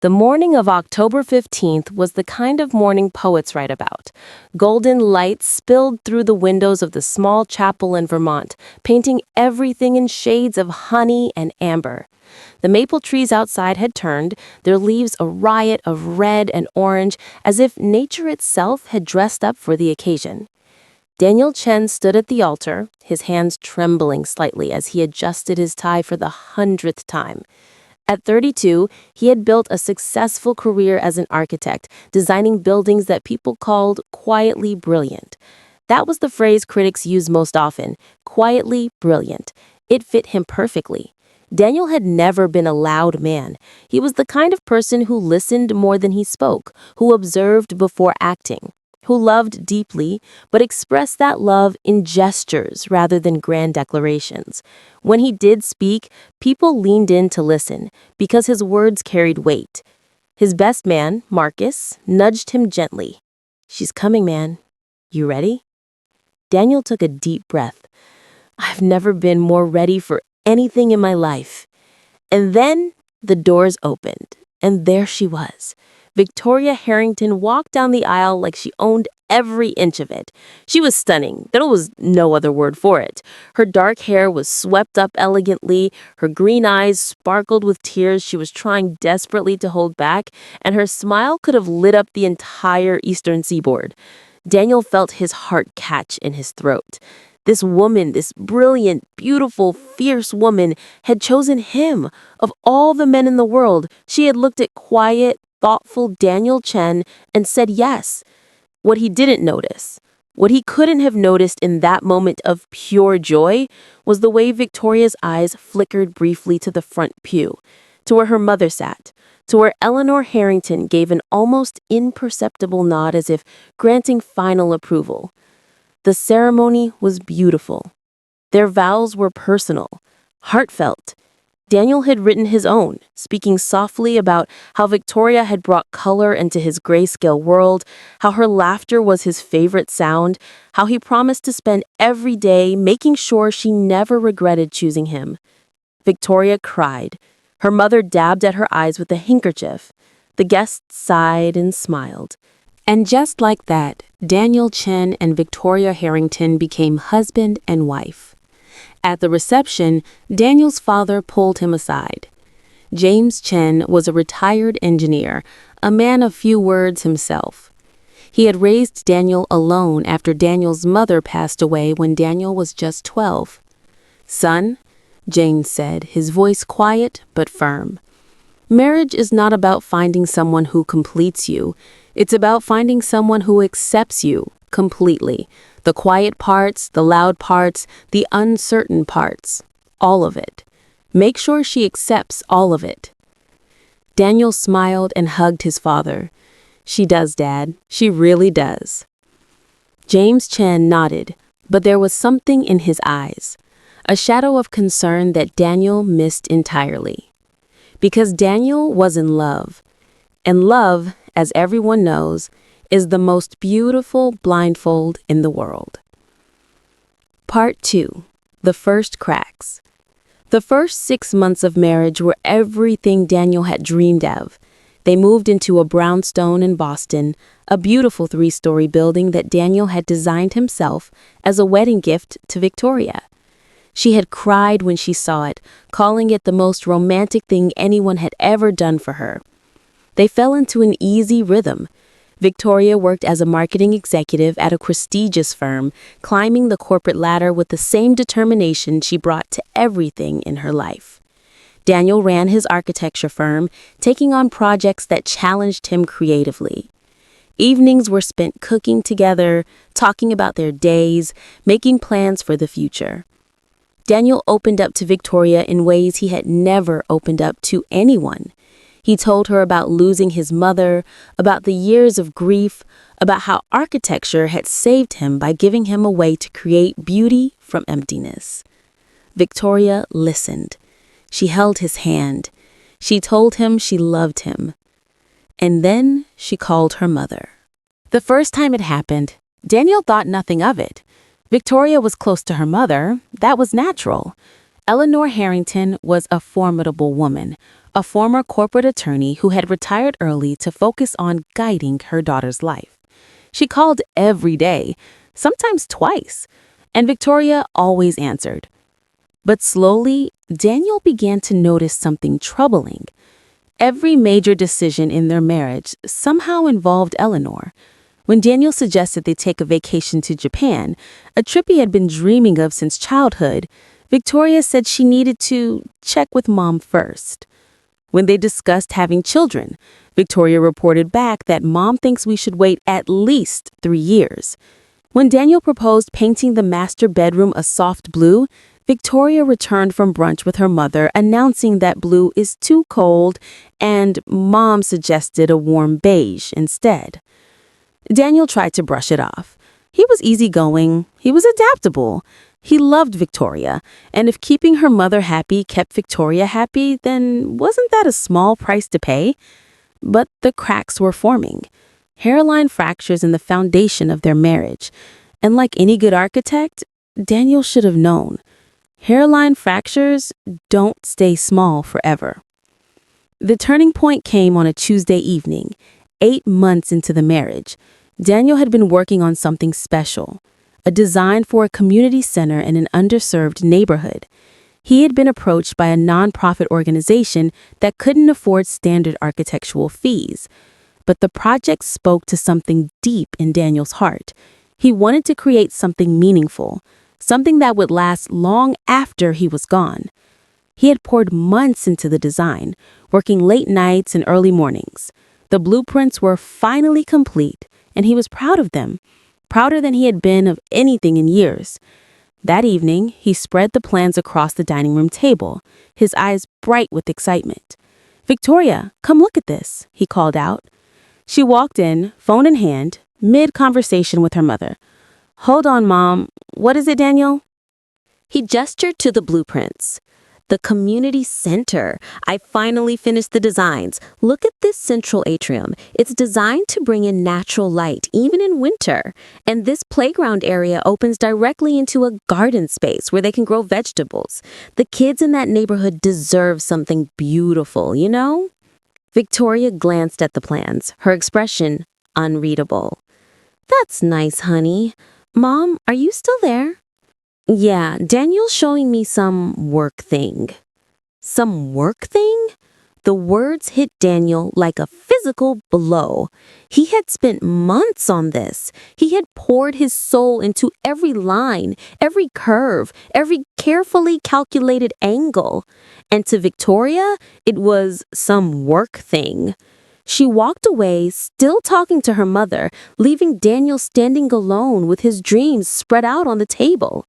The morning of October 15th was the kind of morning poets write about. Golden light spilled through the windows of the small chapel in Vermont, painting everything in shades of honey and amber. The maple trees outside had turned, their leaves a riot of red and orange, as if nature itself had dressed up for the occasion. Daniel Chen stood at the altar, his hands trembling slightly as he adjusted his tie for the 100th time. At 32, he had built a successful career as an architect, designing buildings that people called quietly brilliant. That was the phrase critics use most often, quietly brilliant. It fit him perfectly. Daniel had never been a loud man. He was the kind of person who listened more than he spoke, who observed before acting, who loved deeply, but expressed that love in gestures rather than grand declarations. When he did speak, people leaned in to listen, because his words carried weight. His best man, Marcus, nudged him gently. "She's coming, man. You ready?" Daniel took a deep breath. "I've never been more ready for anything in my life." And then the doors opened, and there she was. Victoria Harrington walked down the aisle like she owned every inch of it. She was stunning. There was no other word for it. Her dark hair was swept up elegantly, her green eyes sparkled with tears she was trying desperately to hold back, and her smile could have lit up the entire eastern seaboard. Daniel felt his heart catch in his throat. This woman, this brilliant, beautiful, fierce woman, had chosen him. Of all the men in the world, she had looked at quiet, thoughtful Daniel Chen and said yes. What he didn't notice, what he couldn't have noticed in that moment of pure joy, was the way Victoria's eyes flickered briefly to the front pew, to where her mother sat, to where Eleanor Harrington gave an almost imperceptible nod as if granting final approval. The ceremony was beautiful. Their vows were personal, heartfelt. Daniel had written his own, speaking softly about how Victoria had brought color into his grayscale world, how her laughter was his favorite sound, how he promised to spend every day making sure she never regretted choosing him. Victoria cried. Her mother dabbed at her eyes with a handkerchief. The guests sighed and smiled. And just like that, Daniel Chen and Victoria Harrington became husband and wife. At the reception, Daniel's father pulled him aside. James Chen was a retired engineer, a man of few words himself. He had raised Daniel alone after Daniel's mother passed away when Daniel was just 12. "Son," James said, his voice quiet but firm, "marriage is not about finding someone who completes you. It's about finding someone who accepts you completely. The quiet parts, the loud parts, the uncertain parts. All of it. Make sure she accepts all of it." Daniel smiled and hugged his father. "She does, Dad. She really does." James Chen nodded, but there was something in his eyes, a shadow of concern that Daniel missed entirely. Because Daniel was in love. And love, as everyone knows, is the most beautiful blindfold in the world. Part 2. The First Cracks. The first 6 months of marriage were everything Daniel had dreamed of. They moved into a brownstone in Boston, a beautiful 3-story building that Daniel had designed himself as a wedding gift to Victoria. She had cried when she saw it, calling it the most romantic thing anyone had ever done for her. They fell into an easy rhythm. Victoria worked as a marketing executive at a prestigious firm, climbing the corporate ladder with the same determination she brought to everything in her life. Daniel ran his architecture firm, taking on projects that challenged him creatively. Evenings were spent cooking together, talking about their days, making plans for the future. Daniel opened up to Victoria in ways he had never opened up to anyone. He told her about losing his mother, about the years of grief, about how architecture had saved him by giving him a way to create beauty from emptiness. Victoria listened. She held his hand. She told him she loved him. And then she called her mother. The first time it happened, Daniel thought nothing of it. Victoria was close to her mother. That was natural. Eleanor Harrington was a formidable woman, a former corporate attorney who had retired early to focus on guiding her daughter's life. She called every day, sometimes twice, and Victoria always answered. But slowly, Daniel began to notice something troubling. Every major decision in their marriage somehow involved Eleanor. When Daniel suggested they take a vacation to Japan, a trip he had been dreaming of since childhood, Victoria said she needed to check with Mom first. When they discussed having children, Victoria reported back that Mom thinks we should wait at least 3 years. When Daniel proposed painting the master bedroom a soft blue, Victoria returned from brunch with her mother announcing that blue is too cold and Mom suggested a warm beige instead. Daniel tried to brush it off. He was easygoing, he was adaptable. He loved Victoria, and if keeping her mother happy kept Victoria happy, then wasn't that a small price to pay? But the cracks were forming. Hairline fractures in the foundation of their marriage. And like any good architect, Daniel should have known. Hairline fractures don't stay small forever. The turning point came on a Tuesday evening, 8 months into the marriage. Daniel had been working on something special, a design for a community center in an underserved neighborhood. He had been approached by a nonprofit organization that couldn't afford standard architectural fees. But the project spoke to something deep in Daniel's heart. He wanted to create something meaningful, something that would last long after he was gone. He had poured months into the design, working late nights and early mornings. The blueprints were finally complete, and he was proud of them, prouder than he had been of anything in years. That evening, he spread the plans across the dining room table, his eyes bright with excitement. "Victoria, come look at this," he called out. She walked in, phone in hand, mid-conversation with her mother. "Hold on, Mom. What is it, Daniel?" He gestured to the blueprints. "The community center. I finally finished the designs. Look at this central atrium. It's designed to bring in natural light, even in winter. And this playground area opens directly into a garden space where they can grow vegetables. The kids in that neighborhood deserve something beautiful, you know?" Victoria glanced at the plans, her expression unreadable. "That's nice, honey. Mom, are you still there?" "Yeah, Daniel's showing me some work thing." "Some work thing?" The words hit Daniel like a physical blow. He had spent months on this. He had poured his soul into every line, every curve, every carefully calculated angle. And to Victoria, it was some work thing. She walked away, still talking to her mother, leaving Daniel standing alone with his dreams spread out on the table.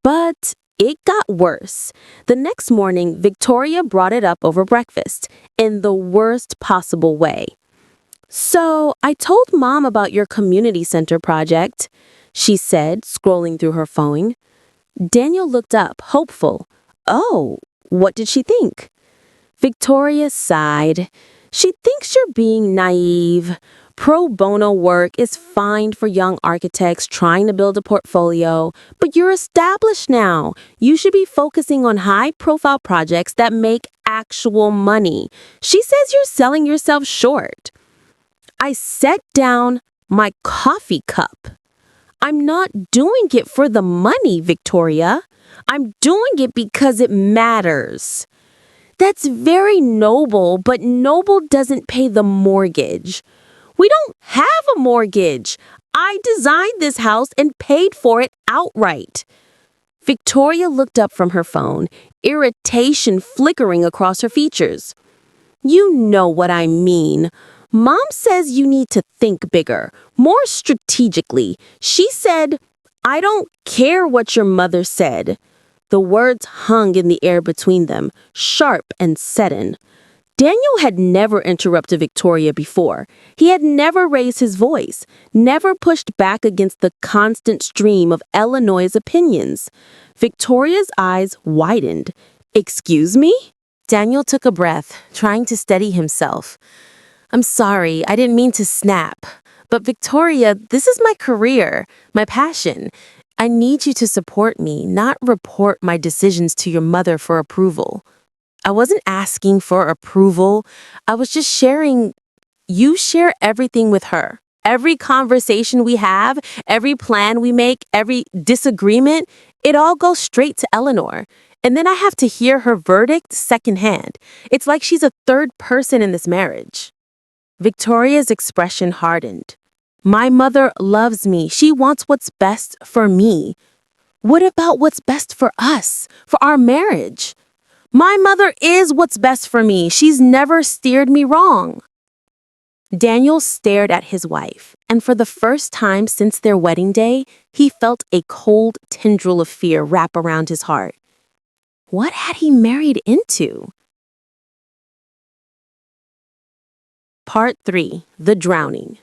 But it got worse. The next morning, Victoria brought it up over breakfast, in the worst possible way. "So, I told Mom about your community center project," she said, scrolling through her phone. Daniel looked up, hopeful. "Oh, what did she think?" Victoria sighed. "She thinks you're being naive. Pro bono work is fine for young architects trying to build a portfolio, but you're established now. You should be focusing on high-profile projects that make actual money. She says you're selling yourself short." I set down my coffee cup. "I'm not doing it for the money, Victoria. I'm doing it because it matters." "That's very noble, but noble doesn't pay the mortgage." "We don't have a mortgage. I designed this house and paid for it outright." Victoria looked up from her phone, irritation flickering across her features. "You know what I mean. Mom says you need to think bigger, more strategically. She said, 'I don't care what your mother said.'" The words hung in the air between them, sharp and sudden. Daniel had never interrupted Victoria before. He had never raised his voice, never pushed back against the constant stream of Eleanor's opinions. Victoria's eyes widened. "Excuse me?" Daniel took a breath, trying to steady himself. "I'm sorry, I didn't mean to snap. But Victoria, this is my career, my passion. I need you to support me, not report my decisions to your mother for approval. I wasn't asking for approval. I was just sharing. You share everything with her. Every conversation we have, every plan we make, every disagreement, it all goes straight to Eleanor. And then I have to hear her verdict secondhand. It's like she's a third person in this marriage. Victoria's expression hardened. My mother loves me. She wants what's best for me. What about what's best for us, for our marriage? My mother is what's best for me. She's never steered me wrong. Daniel stared at his wife, and for the first time since their wedding day, he felt a cold tendril of fear wrap around his heart. What had he married into? Part 3. The Drowning.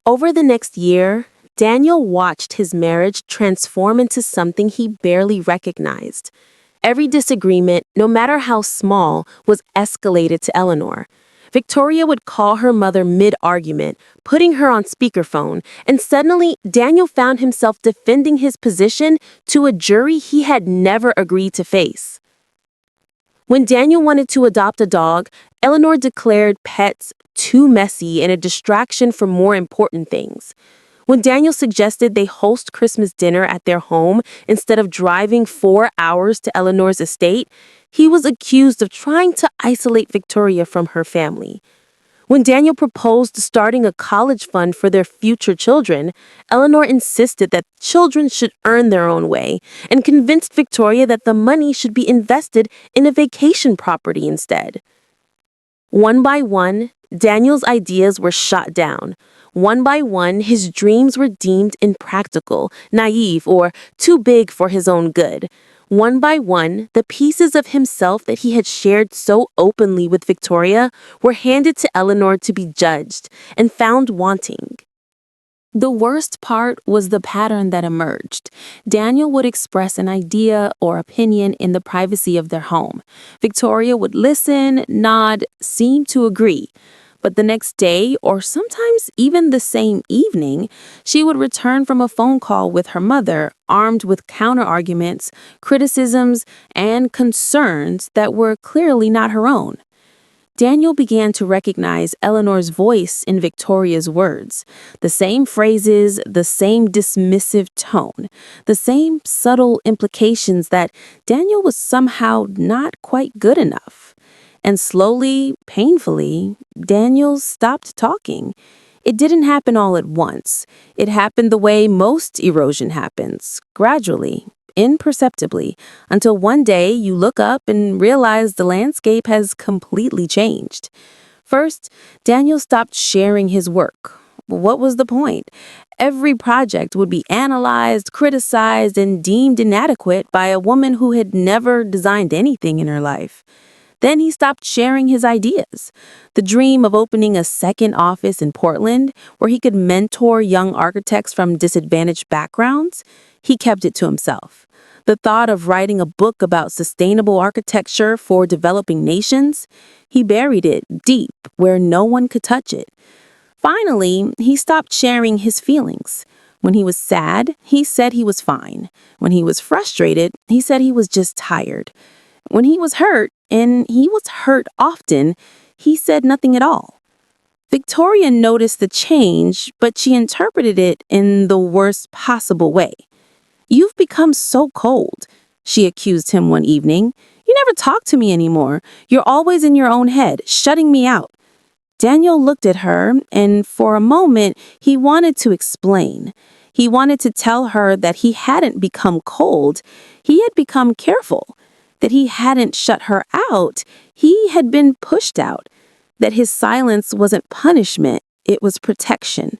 Over the next year, Daniel watched his marriage transform into something he barely recognized. Every disagreement, no matter how small, was escalated to Eleanor. Victoria would call her mother mid-argument, putting her on speakerphone, and suddenly Daniel found himself defending his position to a jury he had never agreed to face. When Daniel wanted to adopt a dog, Eleanor declared pets too messy and a distraction from more important things. When Daniel suggested they host Christmas dinner at their home instead of driving 4 hours to Eleanor's estate, he was accused of trying to isolate Victoria from her family. When Daniel proposed starting a college fund for their future children, Eleanor insisted that children should earn their own way and convinced Victoria that the money should be invested in a vacation property instead. One by one, Daniel's ideas were shot down. One by one, his dreams were deemed impractical, naive, or too big for his own good. One by one, the pieces of himself that he had shared so openly with Victoria were handed to Eleanor to be judged and found wanting. The worst part was the pattern that emerged. Daniel would express an idea or opinion in the privacy of their home. Victoria would listen, nod, seem to agree. But the next day, or sometimes even the same evening, she would return from a phone call with her mother, armed with counter-arguments, criticisms, and concerns that were clearly not her own. Daniel began to recognize Eleanor's voice in Victoria's words. The same phrases, the same dismissive tone, the same subtle implications that Daniel was somehow not quite good enough. And slowly, painfully, Daniel stopped talking. It didn't happen all at once. It happened the way most erosion happens, gradually, imperceptibly, until one day you look up and realize the landscape has completely changed. First, Daniel stopped sharing his work. What was the point? Every project would be analyzed, criticized, and deemed inadequate by a woman who had never designed anything in her life. Then he stopped sharing his ideas. The dream of opening a second office in Portland, where he could mentor young architects from disadvantaged backgrounds, he kept it to himself. The thought of writing a book about sustainable architecture for developing nations, he buried it deep where no one could touch it. Finally, he stopped sharing his feelings. When he was sad, he said he was fine. When he was frustrated, he said he was just tired. When he was hurt, and he was hurt often, he said nothing at all. Victoria noticed the change, but she interpreted it in the worst possible way. "You've become so cold," she accused him one evening. "You never talk to me anymore. You're always in your own head, shutting me out." Daniel looked at her, and for a moment, he wanted to explain. He wanted to tell her that he hadn't become cold. He had become careful. That he hadn't shut her out, he had been pushed out. That his silence wasn't punishment, it was protection.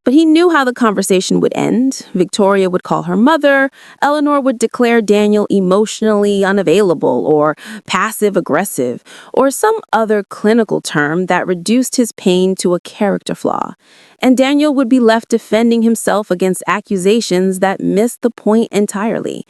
But he knew how the conversation would end. Victoria would call her mother, Eleanor would declare Daniel emotionally unavailable or passive-aggressive, or some other clinical term that reduced his pain to a character flaw. And Daniel would be left defending himself against accusations that missed the point entirely.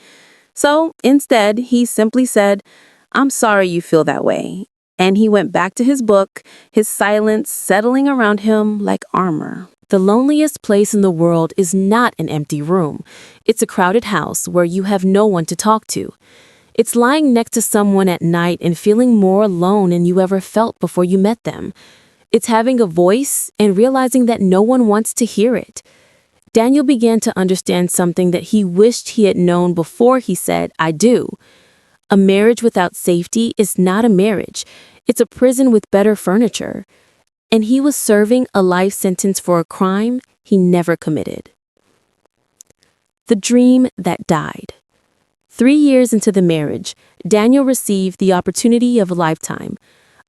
So instead, he simply said, "I'm sorry you feel that way." And he went back to his book, his silence settling around him like armor. The loneliest place in the world is not an empty room. It's a crowded house where you have no one to talk to. It's lying next to someone at night and feeling more alone than you ever felt before you met them. It's having a voice and realizing that no one wants to hear it. Daniel began to understand something that he wished he had known before he said, "I do." A marriage without safety is not a marriage. It's a prison with better furniture. And he was serving a life sentence for a crime he never committed. The dream that died. 3 years into the marriage, Daniel received the opportunity of a lifetime.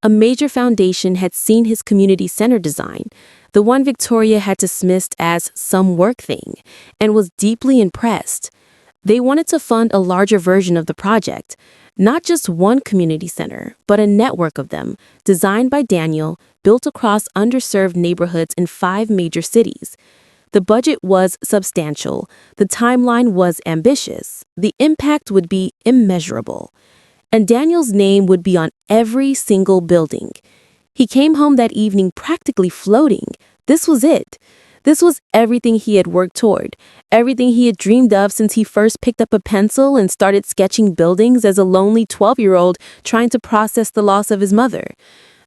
A major foundation had seen his community center design, the one Victoria had dismissed as some work thing, and was deeply impressed. They wanted to fund a larger version of the project, not just one community center, but a network of them, designed by Daniel, built across underserved neighborhoods in 5 major cities. The budget was substantial, the timeline was ambitious, the impact would be immeasurable. And Daniel's name would be on every single building. He came home that evening practically floating. This was it. This was everything he had worked toward, everything he had dreamed of since he first picked up a pencil and started sketching buildings as a lonely 12-year-old trying to process the loss of his mother.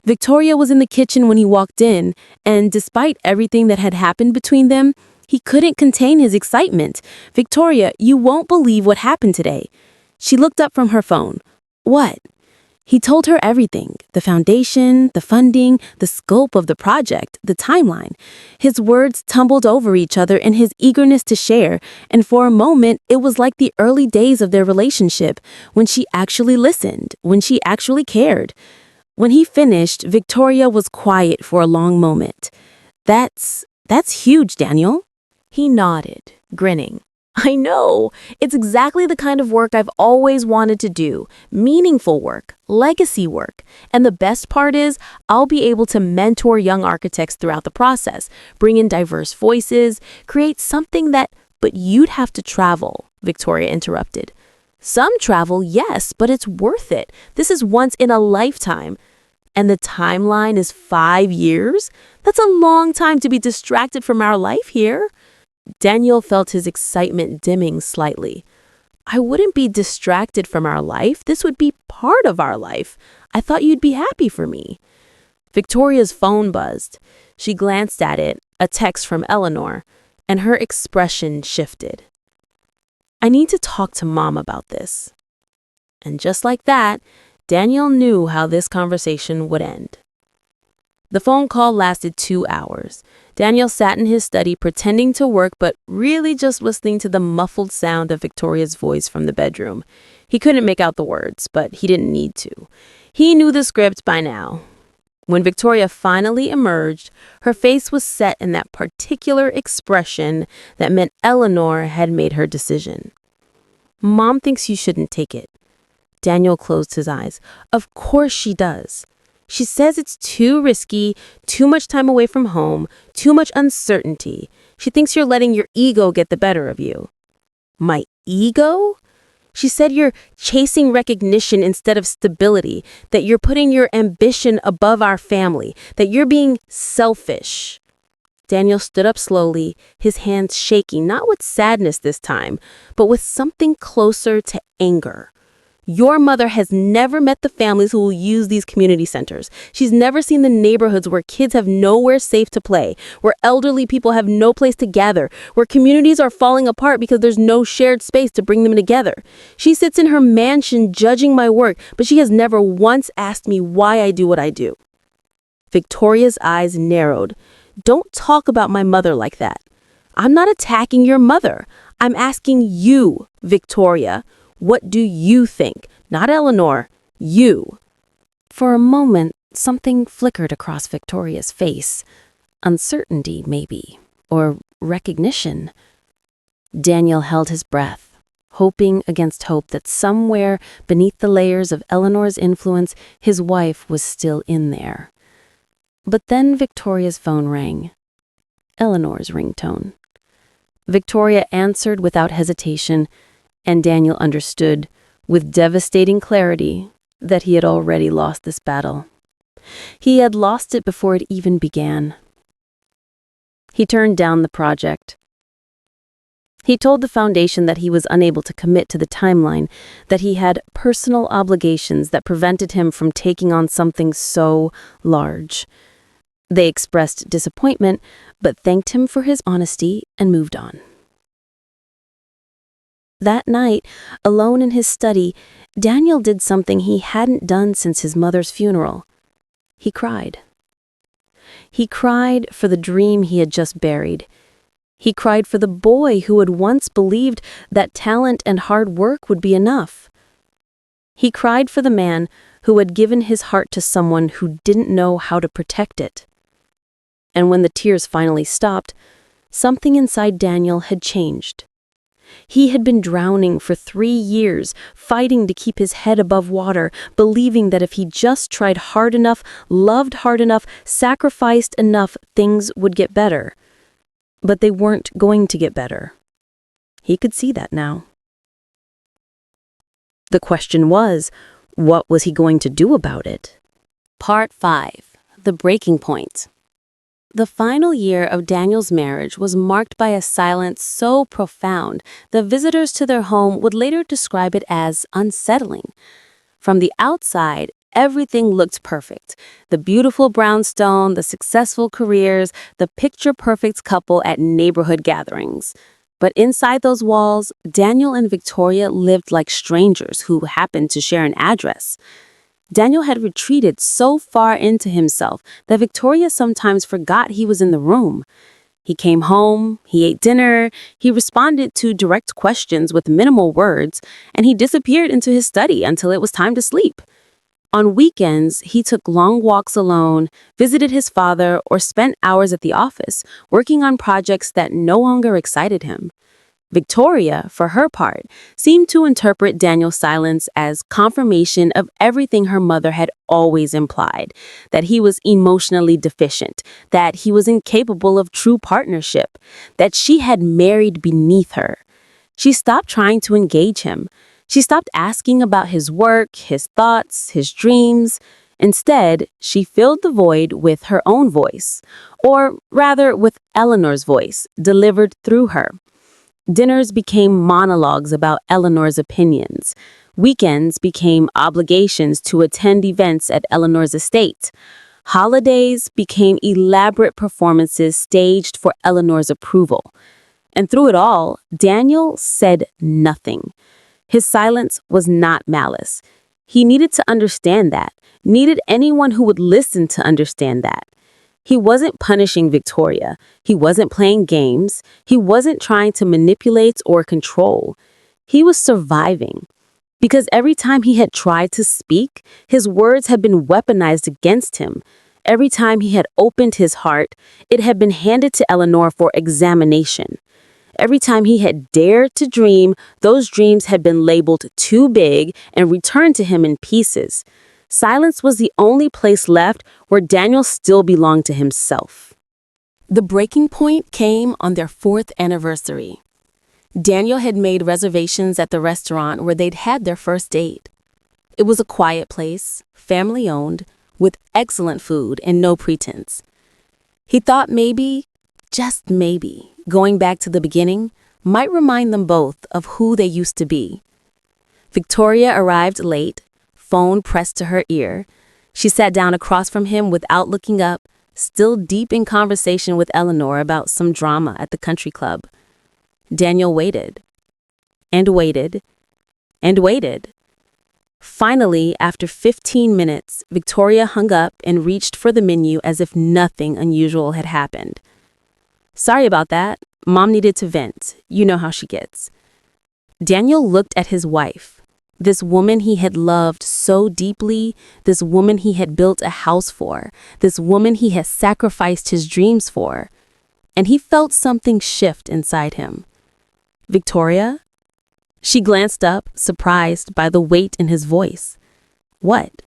Victoria was in the kitchen when he walked in, and despite everything that had happened between them, he couldn't contain his excitement. "Victoria, you won't believe what happened today." She looked up from her phone. "What?" He told her everything, the foundation, the funding, the scope of the project, the timeline. His words tumbled over each other in his eagerness to share, and for a moment, it was like the early days of their relationship, when she actually listened, when she actually cared. When he finished, Victoria was quiet for a long moment. That's huge, Daniel." He nodded, grinning. "I know. It's exactly the kind of work I've always wanted to do. Meaningful work, legacy work. And the best part is, I'll be able to mentor young architects throughout the process, bring in diverse voices, create something that—" "But you'd have to travel," Victoria interrupted. "Some travel, yes, but it's worth it. This is once in a lifetime." "And the timeline is 5 years? That's a long time to be distracted from our life here." Daniel felt his excitement dimming slightly. "I wouldn't be distracted from our life. This would be part of our life. I thought you'd be happy for me." Victoria's phone buzzed. She glanced at it, a text from Eleanor, and her expression shifted. "I need to talk to Mom about this." And just like that, Daniel knew how this conversation would end. The phone call lasted 2 hours. Daniel sat in his study pretending to work but really just listening to the muffled sound of Victoria's voice from the bedroom. He couldn't make out the words, but he didn't need to. He knew the script by now. When Victoria finally emerged, her face was set in that particular expression that meant Eleanor had made her decision. "Mom thinks you shouldn't take it." Daniel closed his eyes. "Of course she does. She says it's too risky, too much time away from home, too much uncertainty. She thinks you're letting your ego get the better of you." "My ego?" She said you're chasing recognition instead of stability, that you're putting your ambition above our family, that you're being selfish. Daniel stood up slowly, his hands shaking, not with sadness this time, but with something closer to anger. Your mother has never met the families who will use these community centers. She's never seen the neighborhoods where kids have nowhere safe to play, where elderly people have no place to gather, where communities are falling apart because there's no shared space to bring them together. She sits in her mansion judging my work, but she has never once asked me why I do what I do. Victoria's eyes narrowed. "Don't talk about my mother like that. I'm not attacking your mother. I'm asking you, Victoria. What do you think? Not Eleanor. You." For a moment, something flickered across Victoria's face. Uncertainty, maybe. Or recognition. Daniel held his breath, hoping against hope that somewhere beneath the layers of Eleanor's influence, his wife was still in there. But then Victoria's phone rang. Eleanor's ringtone. Victoria answered without hesitation, and Daniel understood, with devastating clarity, that he had already lost this battle. He had lost it before it even began. He turned down the project. He told the foundation that he was unable to commit to the timeline, that he had personal obligations that prevented him from taking on something so large. They expressed disappointment, but thanked him for his honesty and moved on. That night, alone in his study, Daniel did something he hadn't done since his mother's funeral. He cried. He cried for the dream he had just buried. He cried for the boy who had once believed that talent and hard work would be enough. He cried for the man who had given his heart to someone who didn't know how to protect it. And when the tears finally stopped, something inside Daniel had changed. He had been drowning for 3 years, fighting to keep his head above water, believing that if he just tried hard enough, loved hard enough, sacrificed enough, things would get better. But they weren't going to get better. He could see that now. The question was, what was he going to do about it? Part 5. The Breaking Point. The final year of Daniel's marriage was marked by a silence so profound that visitors to their home would later describe it as unsettling. From the outside, everything looked perfect. The beautiful brownstone, the successful careers, the picture-perfect couple at neighborhood gatherings. But inside those walls, Daniel and Victoria lived like strangers who happened to share an address. Daniel had retreated so far into himself that Victoria sometimes forgot he was in the room. He came home, he ate dinner, he responded to direct questions with minimal words, and he disappeared into his study until it was time to sleep. On weekends, he took long walks alone, visited his father, or spent hours at the office, working on projects that no longer excited him. Victoria, for her part, seemed to interpret Daniel's silence as confirmation of everything her mother had always implied, that he was emotionally deficient, that he was incapable of true partnership, that she had married beneath her. She stopped trying to engage him. She stopped asking about his work, his thoughts, his dreams. Instead, she filled the void with her own voice, or rather with Eleanor's voice, delivered through her. Dinners became monologues about Eleanor's opinions. Weekends became obligations to attend events at Eleanor's estate. Holidays became elaborate performances staged for Eleanor's approval. And through it all, Daniel said nothing. His silence was not malice. He needed to understand that, needed anyone who would listen to understand that. He wasn't punishing Victoria. He wasn't playing games. He wasn't trying to manipulate or control. He was surviving. Because every time he had tried to speak, his words had been weaponized against him. Every time he had opened his heart, it had been handed to Eleanor for examination. Every time he had dared to dream, those dreams had been labeled too big and returned to him in pieces. Silence was the only place left where Daniel still belonged to himself. The breaking point came on their 4th anniversary. Daniel had made reservations at the restaurant where they'd had their first date. It was a quiet place, family-owned, with excellent food and no pretense. He thought maybe, just maybe, going back to the beginning might remind them both of who they used to be. Victoria arrived late, phone pressed to her ear. She sat down across from him without looking up, still deep in conversation with Eleanor about some drama at the country club. Daniel waited, and waited, and waited. Finally, after 15 minutes, Victoria hung up and reached for the menu as if nothing unusual had happened. Sorry about that. Mom needed to vent. You know how she gets. Daniel looked at his wife. This woman he had loved so deeply, this woman he had built a house for, this woman he had sacrificed his dreams for. And he felt something shift inside him. Victoria? She glanced up, surprised by the weight in his voice. What?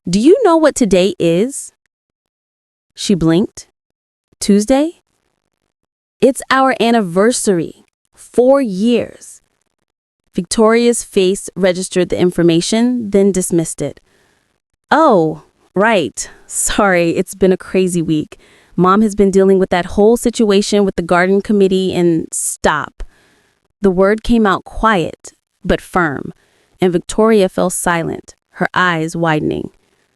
Do you know what today is? She blinked. Tuesday? It's our anniversary. 4 years. Victoria's face registered the information, then dismissed it. Oh, right. Sorry, it's been a crazy week. Mom has been dealing with that whole situation with the garden committee and stop. The word came out quiet, but firm, and Victoria fell silent, her eyes widening.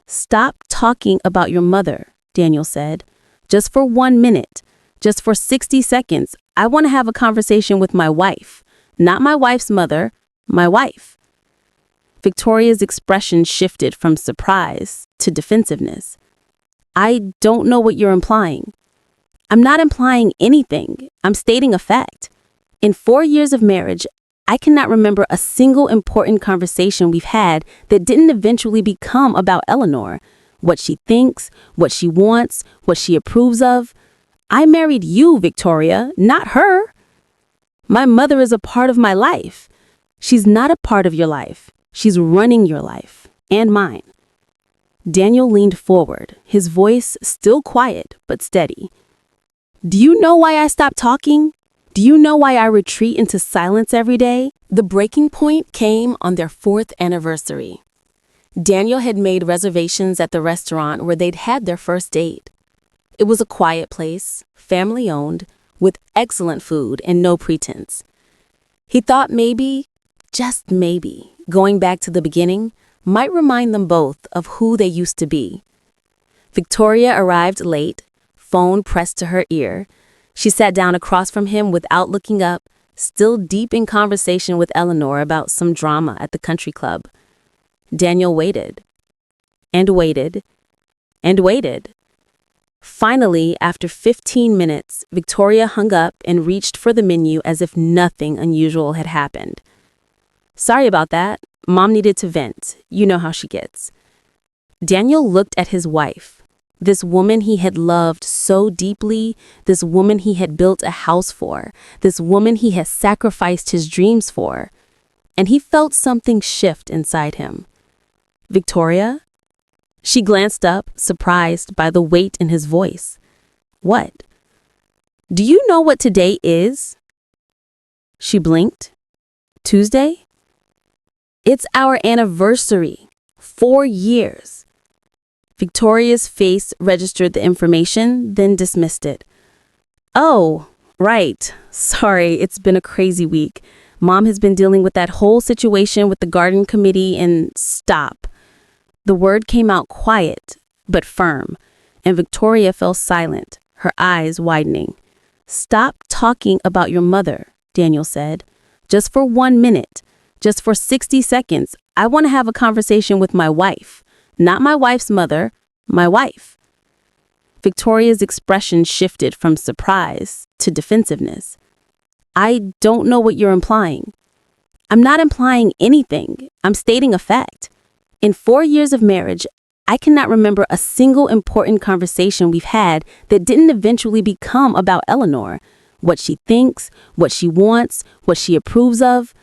Stop talking about your mother, Daniel said. Just for 1 minute, just for 60 seconds, I want to have a conversation with my wife. Not my wife's mother, my wife. Victoria's expression shifted from surprise to defensiveness. I don't know what you're implying. I'm not implying anything. I'm stating a fact. In 4 years of marriage, I cannot remember a single important conversation we've had that didn't eventually become about Eleanor. What she thinks, what she wants, what she approves of. I married you, Victoria, not her. My mother is a part of my life. She's not a part of your life. She's running your life and mine. Daniel leaned forward, his voice still quiet but steady. Do you know why I stopped talking? Do you know why I retreat into silence every day? The breaking point came on their 4th anniversary. Daniel had made reservations at the restaurant where they'd had their first date. It was a quiet place, family-owned, with excellent food and no pretense. He thought maybe, just maybe, going back to the beginning, might remind them both of who they used to be. Victoria arrived late, phone pressed to her ear. She sat down across from him without looking up, still deep in conversation with Eleanor about some drama at the country club. Daniel waited, and waited, and waited. Finally, after 15 minutes, Victoria hung up and reached for the menu as if nothing unusual had happened. Sorry about that. Mom needed to vent. You know how she gets. Daniel looked at his wife, this woman he had loved so deeply, this woman he had built a house for, this woman he had sacrificed his dreams for, and he felt something shift inside him. Victoria? She glanced up, surprised by the weight in his voice. What? Do you know what today is? She blinked. Tuesday? It's our anniversary. 4 years. Victoria's face registered the information, then dismissed it. Oh, right. Sorry, it's been a crazy week. Mom has been dealing with that whole situation with the garden committee and stop. The word came out quiet, but firm, and Victoria fell silent, her eyes widening. Stop talking about your mother, Daniel said. Just for 1 minute. Just for 60 seconds, I want to have a conversation with my wife. Not my wife's mother, my wife. Victoria's expression shifted from surprise to defensiveness. I don't know what you're implying. I'm not implying anything. I'm stating a fact. In 4 years of marriage, I cannot remember a single important conversation we've had that didn't eventually become about Eleanor. What she thinks, what she wants, what she approves of.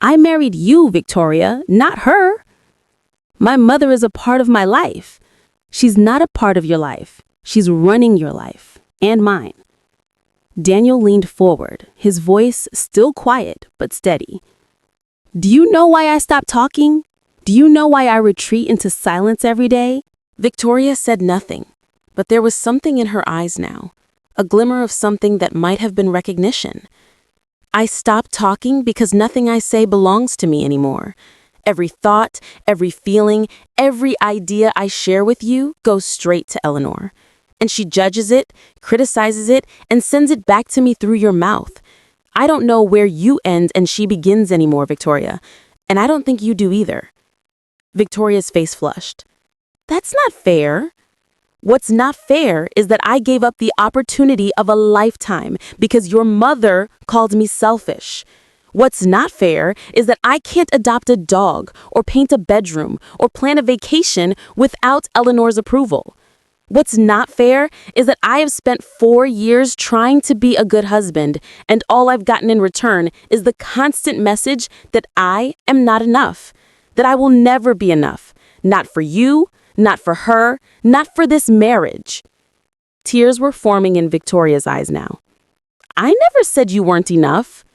I married you, Victoria, not her. My mother is a part of my life. She's not a part of your life. She's running your life and mine. Daniel leaned forward, his voice still quiet but steady. Do you know why I stopped talking? Do you know why I retreat into silence every day? Victoria said nothing, but there was something in her eyes now, a glimmer of something that might have been recognition. I stopped talking because nothing I say belongs to me anymore. Every thought, every feeling, every idea I share with you goes straight to Eleanor. And she judges it, criticizes it, and sends it back to me through your mouth. I don't know where you end and she begins anymore, Victoria. And I don't think you do either. Victoria's face flushed. That's not fair. What's not fair is that I gave up the opportunity of a lifetime because your mother called me selfish. What's not fair is that I can't adopt a dog or paint a bedroom or plan a vacation without Eleanor's approval. What's not fair is that I have spent 4 years trying to be a good husband, and all I've gotten in return is the constant message that I am not enough, that I will never be enough, not for you, not for her, not for this marriage. Tears were forming in Victoria's eyes now. I never said you weren't enough.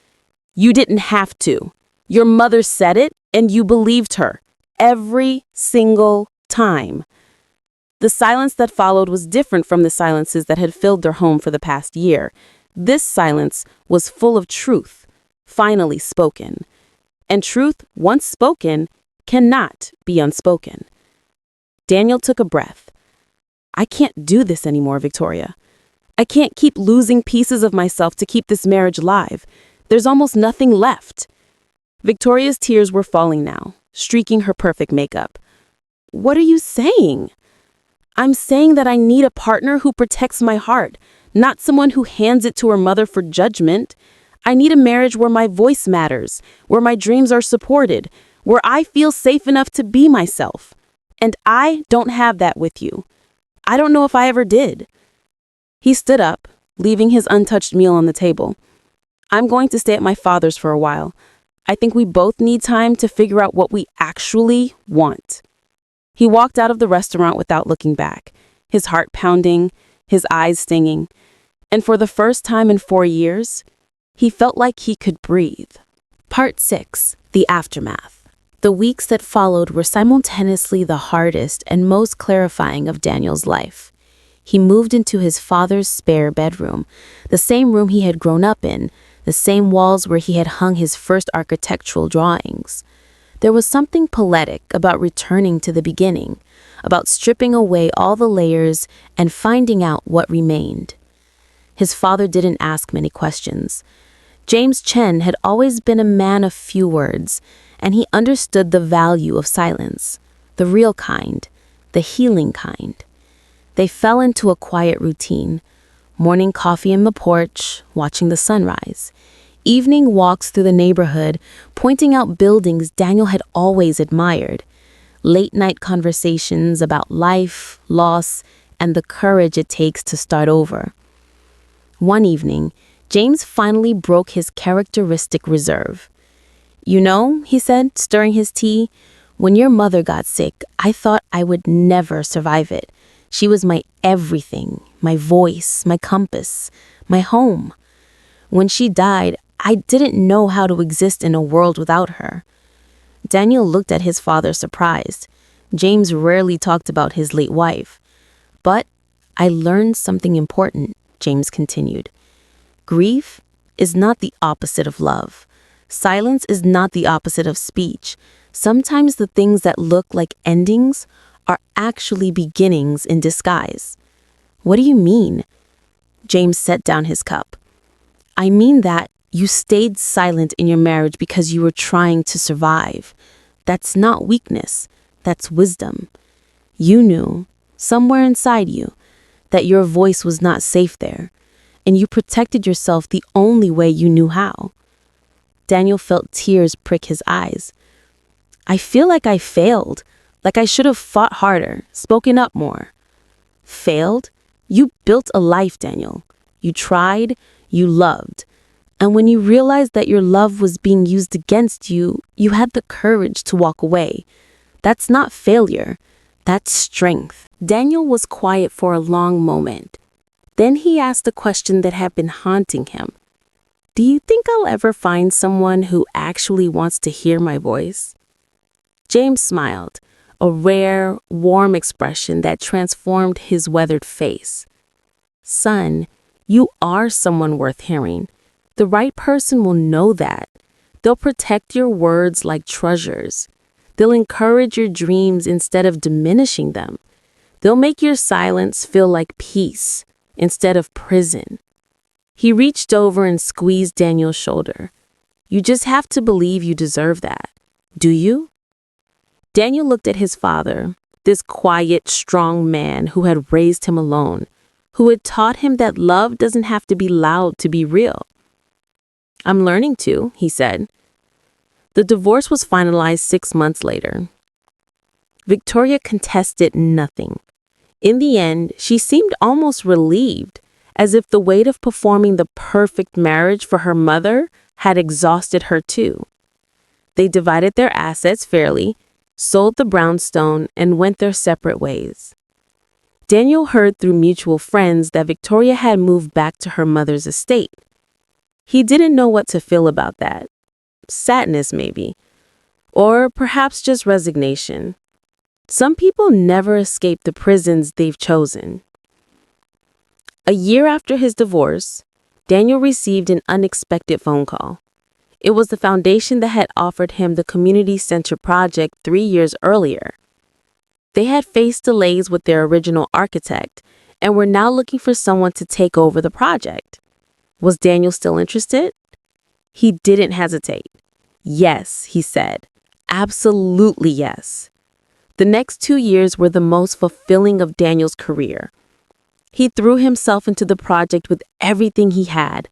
You didn't have to. Your mother said it, and you believed her every single time. The silence that followed was different from the silences that had filled their home for the past year. This silence was full of truth, finally spoken. And truth, once spoken, cannot be unspoken. Daniel took a breath. I can't do this anymore, Victoria. I can't keep losing pieces of myself to keep this marriage live. There's almost nothing left. Victoria's tears were falling now, streaking her perfect makeup. What are you saying? I'm saying that I need a partner who protects my heart, not someone who hands it to her mother for judgment. I need a marriage where my voice matters, where my dreams are supported, where I feel safe enough to be myself. And I don't have that with you. I don't know if I ever did. He stood up, leaving his untouched meal on the table. I'm going to stay at my father's for a while. I think we both need time to figure out what we actually want. He walked out of the restaurant without looking back, his heart pounding, his eyes stinging. And for the first time in 4 years, he felt like he could breathe. Part 6. The Aftermath. The weeks that followed were simultaneously the hardest and most clarifying of Daniel's life. He moved into his father's spare bedroom, the same room he had grown up in, the same walls where he had hung his first architectural drawings. There was something poetic about returning to the beginning, about stripping away all the layers and finding out what remained. His father didn't ask many questions. James Chen had always been a man of few words, and he understood the value of silence, the real kind, the healing kind. They fell into a quiet routine, morning coffee in the porch, watching the sunrise, evening walks through the neighborhood, pointing out buildings Daniel had always admired, late-night conversations about life, loss, and the courage it takes to start over. One evening, James finally broke his characteristic reserve. You know, he said, stirring his tea, when your mother got sick, I thought I would never survive it. She was my everything, my voice, my compass, my home. When she died, I didn't know how to exist in a world without her. Daniel looked at his father surprised. James rarely talked about his late wife. But I learned something important, James continued. Grief is not the opposite of love. Silence is not the opposite of speech. Sometimes the things that look like endings are actually beginnings in disguise. What do you mean? James set down his cup. I mean that you stayed silent in your marriage because you were trying to survive. That's not weakness. That's wisdom. You knew, somewhere inside you, that your voice was not safe there, and you protected yourself the only way you knew how. Daniel felt tears prick his eyes. I feel like I failed, like I should have fought harder, spoken up more. Failed? You built a life, Daniel. You tried, you loved. And when you realized that your love was being used against you, you had the courage to walk away. That's not failure. That's strength. Daniel was quiet for a long moment. Then he asked a question that had been haunting him. Do you think I'll ever find someone who actually wants to hear my voice? James smiled, a rare, warm expression that transformed his weathered face. Son, you are someone worth hearing. The right person will know that. They'll protect your words like treasures. They'll encourage your dreams instead of diminishing them. They'll make your silence feel like peace instead of prison. He reached over and squeezed Daniel's shoulder. You just have to believe you deserve that. Do you? Daniel looked at his father, this quiet, strong man who had raised him alone, who had taught him that love doesn't have to be loud to be real. I'm learning to, he said. The divorce was finalized 6 months later. Victoria contested nothing. In the end, she seemed almost relieved, as if the weight of performing the perfect marriage for her mother had exhausted her too. They divided their assets fairly, sold the brownstone, and went their separate ways. Daniel heard through mutual friends that Victoria had moved back to her mother's estate. He didn't know what to feel about that. Sadness, maybe. Or perhaps just resignation. Some people never escape the prisons they've chosen. A year after his divorce, Daniel received an unexpected phone call. It was the foundation that had offered him the community center project 3 years earlier. They had faced delays with their original architect and were now looking for someone to take over the project. Was Daniel still interested? He didn't hesitate. Yes, he said. Absolutely yes. The next 2 years were the most fulfilling of Daniel's career. He threw himself into the project with everything he had,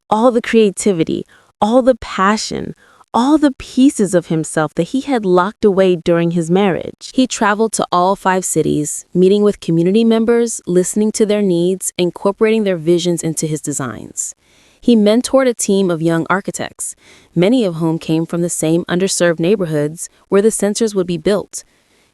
all the creativity, all the passion, all the pieces of himself that he had locked away during his marriage. He traveled to all 5 cities, meeting with community members, listening to their needs, incorporating their visions into his designs. He mentored a team of young architects, many of whom came from the same underserved neighborhoods where the centers would be built.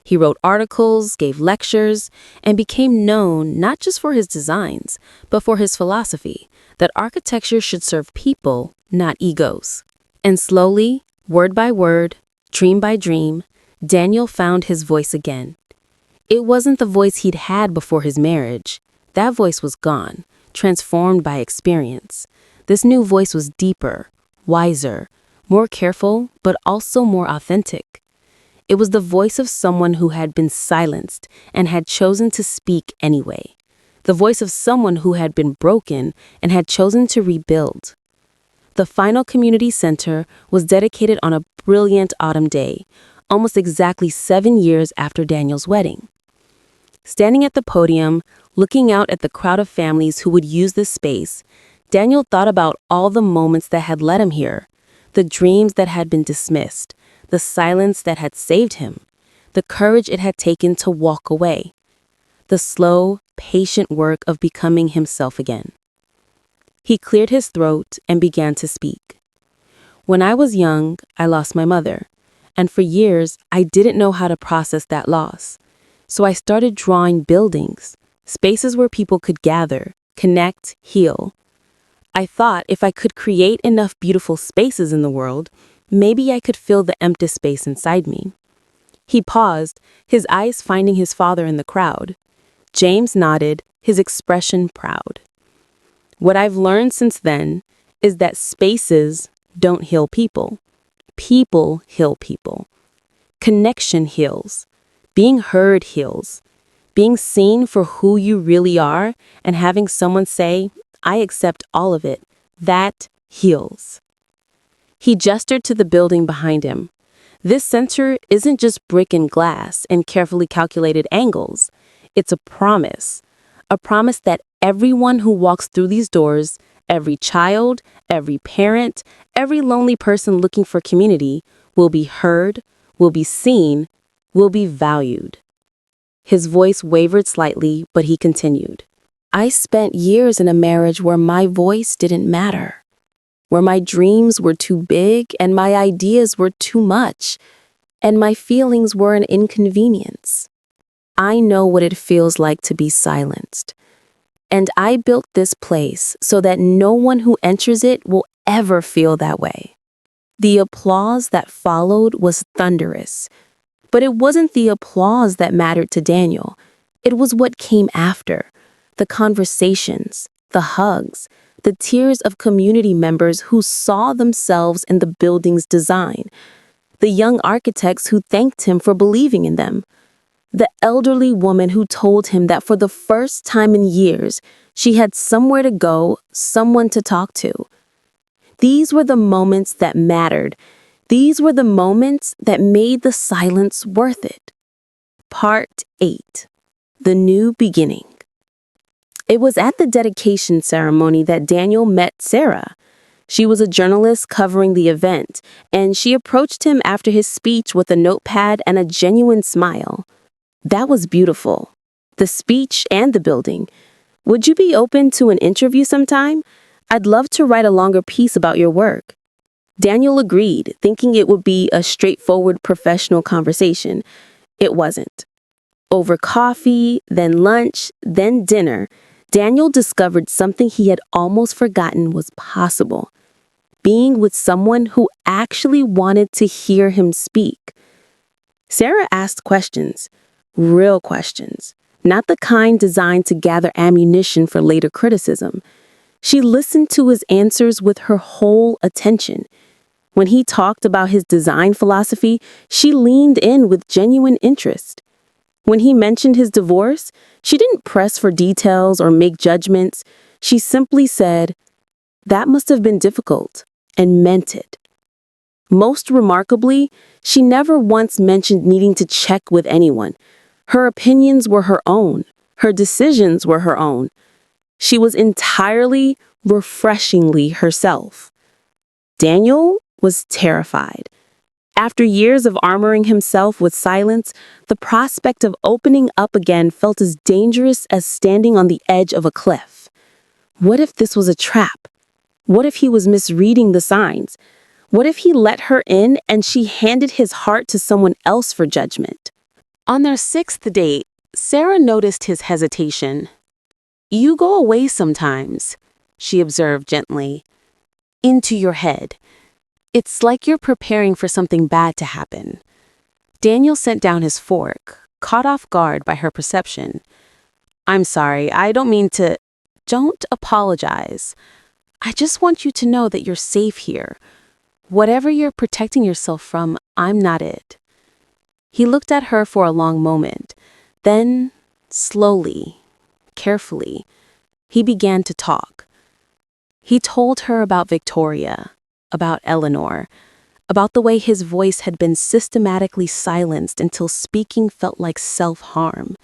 He wrote articles, gave lectures, and became known not just for his designs, but for his philosophy that architecture should serve people, not egos. And slowly, word by word, dream by dream, Daniel found his voice again. It wasn't the voice he'd had before his marriage. That voice was gone, transformed by experience. This new voice was deeper, wiser, more careful, but also more authentic. It was the voice of someone who had been silenced and had chosen to speak anyway. The voice of someone who had been broken and had chosen to rebuild. The final community center was dedicated on a brilliant autumn day, almost exactly 7 years after Daniel's wedding. Standing at the podium, looking out at the crowd of families who would use this space, Daniel thought about all the moments that had led him here, the dreams that had been dismissed, the silence that had saved him, the courage it had taken to walk away, the slow, patient work of becoming himself again. He cleared his throat and began to speak. When I was young, I lost my mother, and for years, I didn't know how to process that loss. So I started drawing buildings, spaces where people could gather, connect, heal. I thought if I could create enough beautiful spaces in the world, maybe I could fill the empty space inside me. He paused, his eyes finding his father in the crowd. James nodded, his expression proud. What I've learned since then is that spaces don't heal people. People heal people. Connection heals. Being heard heals. Being seen for who you really are and having someone say, I accept all of it, that heals. He gestured to the building behind him. This center isn't just brick and glass and carefully calculated angles. It's a promise that everyone who walks through these doors, every child, every parent, every lonely person looking for community, will be heard, will be seen, will be valued. His voice wavered slightly, but he continued. I spent years in a marriage where my voice didn't matter, where my dreams were too big and my ideas were too much, and my feelings were an inconvenience. I know what it feels like to be silenced. And I built this place so that no one who enters it will ever feel that way. The applause that followed was thunderous, but it wasn't the applause that mattered to Daniel. It was what came after. The conversations, the hugs, the tears of community members who saw themselves in the building's design, the young architects who thanked him for believing in them, the elderly woman who told him that for the first time in years, she had somewhere to go, someone to talk to. These were the moments that mattered. These were the moments that made the silence worth it. Part 8. The New Beginning. It was at the dedication ceremony that Daniel met Sarah. She was a journalist covering the event, and she approached him after his speech with a notepad and a genuine smile. That was beautiful. The speech and the building. Would you be open to an interview sometime? I'd love to write a longer piece about your work. Daniel agreed, thinking it would be a straightforward professional conversation. It wasn't. Over coffee, then lunch, then dinner, Daniel discovered something he had almost forgotten was possible. Being with someone who actually wanted to hear him speak. Sarah asked questions. Real questions, not the kind designed to gather ammunition for later criticism. She listened to his answers with her whole attention. When he talked about his design philosophy, she leaned in with genuine interest. When he mentioned his divorce, she didn't press for details or make judgments. She simply said, "That must have been difficult," and meant it. Most remarkably, she never once mentioned needing to check with anyone. Her opinions were her own. Her decisions were her own. She was entirely, refreshingly herself. Daniel was terrified. After years of armoring himself with silence, the prospect of opening up again felt as dangerous as standing on the edge of a cliff. What if this was a trap? What if he was misreading the signs? What if he let her in and she handed his heart to someone else for judgment? On their sixth date, Sarah noticed his hesitation. "You go away sometimes," she observed gently. "Into your head. It's like you're preparing for something bad to happen." Daniel set down his fork, caught off guard by her perception. "I'm sorry, I don't mean to—" "Don't apologize. I just want you to know that you're safe here. Whatever you're protecting yourself from, I'm not it." He looked at her for a long moment. Then, slowly, carefully, he began to talk. He told her about Victoria, about Eleanor, about the way his voice had been systematically silenced until speaking felt like self-harm.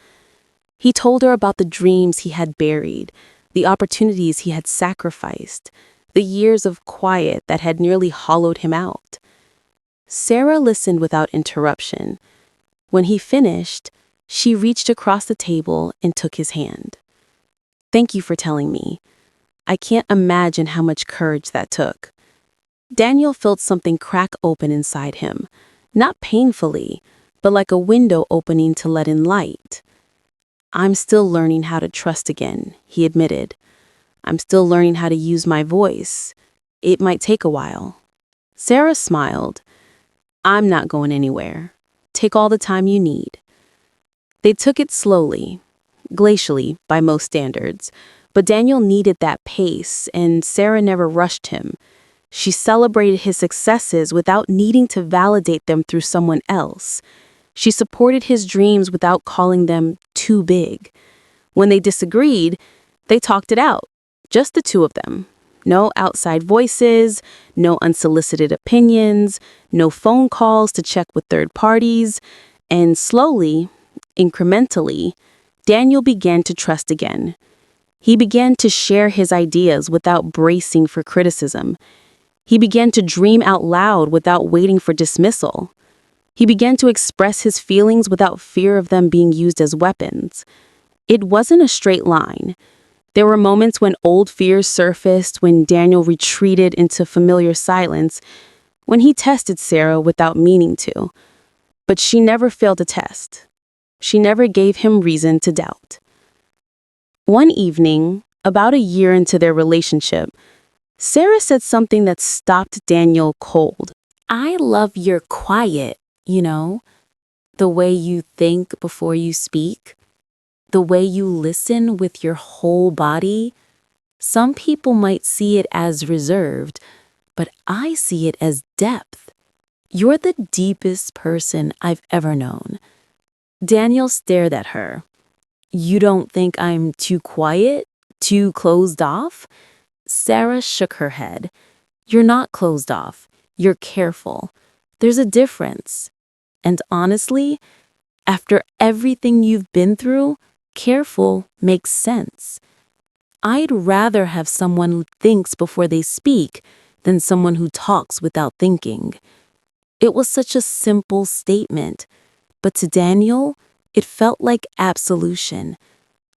He told her about the dreams he had buried, the opportunities he had sacrificed, the years of quiet that had nearly hollowed him out. Sarah listened without interruption. When he finished, she reached across the table and took his hand. "Thank you for telling me. I can't imagine how much courage that took." Daniel felt something crack open inside him, not painfully, but like a window opening to let in light. "I'm still learning how to trust again," he admitted. "I'm still learning how to use my voice. It might take a while." Sarah smiled. "I'm not going anywhere. Take all the time you need." They took it slowly, glacially by most standards, but Daniel needed that pace, and Sarah never rushed him. She celebrated his successes without needing to validate them through someone else. She supported his dreams without calling them too big. When they disagreed, they talked it out, just the two of them. No outside voices, no unsolicited opinions, no phone calls to check with third parties, and slowly, incrementally, Daniel began to trust again. He began to share his ideas without bracing for criticism. He began to dream out loud without waiting for dismissal. He began to express his feelings without fear of them being used as weapons. It wasn't a straight line. There were moments when old fears surfaced, when Daniel retreated into familiar silence, when he tested Sarah without meaning to. But she never failed a test. She never gave him reason to doubt. One evening, about a year into their relationship, Sarah said something that stopped Daniel cold. "I love your quiet, the way you think before you speak, the way you listen with your whole body. Some people might see it as reserved, but I see it as depth. You're the deepest person I've ever known." Daniel stared at her. "You don't think I'm too quiet? Too closed off?" Sarah shook her head. "You're not closed off. You're careful. There's a difference. And honestly, after everything you've been through, careful makes sense. I'd rather have someone who thinks before they speak than someone who talks without thinking." It was such a simple statement, but to Daniel, it felt like absolution,